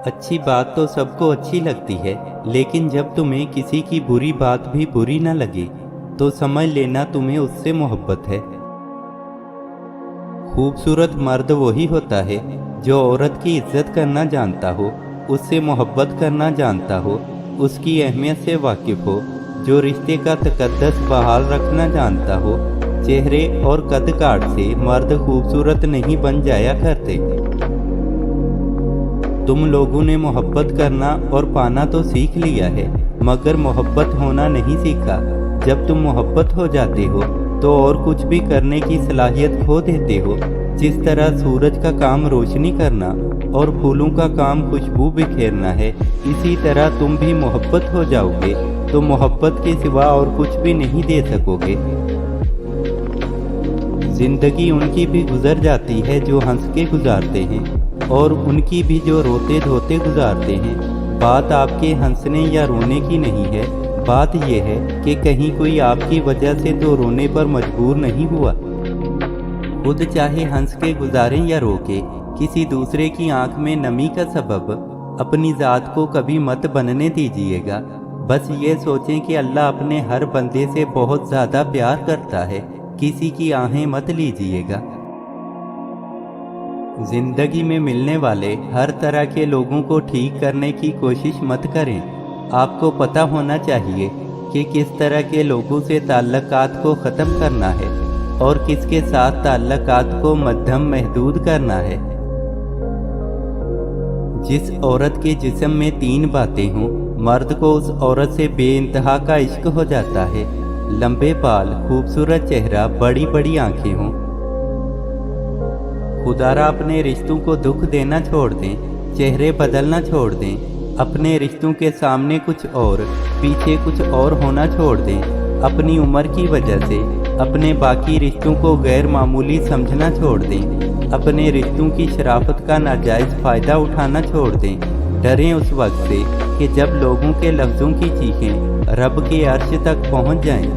अच्छी बात तो सबको अच्छी लगती है, लेकिन जब तुम्हें किसी की बुरी बात भी बुरी न लगे तो समझ लेना तुम्हें उससे मोहब्बत है। खूबसूरत मर्द वही होता है जो औरत की इज्जत करना जानता हो, उससे मोहब्बत करना जानता हो, उसकी अहमियत से वाकिफ हो, जो रिश्ते का तकद्दस बहाल रखना जानता हो। चेहरे और कद काठ से मर्द खूबसूरत नहीं बन जाया करते। तुम लोगों ने मोहब्बत करना और पाना तो सीख लिया है, मगर मोहब्बत होना नहीं सीखा। जब तुम मोहब्बत हो जाते हो तो और कुछ भी करने की सलाहियत खो देते हो। जिस तरह सूरज का काम रोशनी करना और फूलों का काम खुशबू बिखेरना है, इसी तरह तुम भी मोहब्बत हो जाओगे तो मोहब्बत के सिवा और कुछ भी नहीं दे सकोगे। जिंदगी उनकी भी गुजर जाती है जो हंस के गुजारते हैं, और उनकी भी जो रोते धोते गुजारते हैं। बात आपके हंसने या रोने की नहीं है, बात यह है कि कहीं कोई आपकी वजह से तो रोने पर मजबूर नहीं हुआ। खुद चाहे हंस के गुजारें या रोके, किसी दूसरे की आंख में नमी का सबब अपनी ज़ात को कभी मत बनने दीजिएगा। बस ये सोचें कि अल्लाह अपने हर बंदे से बहुत ज़्यादा प्यार करता है, किसी की आहें मत लीजिएगा। जिंदगी में मिलने वाले हर तरह के लोगों को ठीक करने की कोशिश मत करें। आपको पता होना चाहिए कि किस तरह के लोगों से ताल्लुकात को ख़त्म करना है और किसके साथ ताल्लुकात को मध्यम महदूद करना है। जिस औरत के जिस्म में 3 बातें हों, मर्द को उस औरत से बेइंतहा का इश्क हो जाता है। लंबे बाल, खूबसूरत चेहरा, बड़ी बड़ी आंखें हों। खुदारा अपने रिश्तों को दुख देना छोड़ दें, चेहरे बदलना छोड़ दें। अपने रिश्तों के सामने कुछ और, पीछे कुछ और होना छोड़ दें। अपनी उम्र की वजह से अपने बाकी रिश्तों को गैर मामूली समझना छोड़ दें। अपने रिश्तों की शराफत का नाजायज़ फ़ायदा उठाना छोड़ दें। डरें उस वक्त से कि जब लोगों के लफ्ज़ों की चीखें रब के अर्श तक पहुँच जाएं।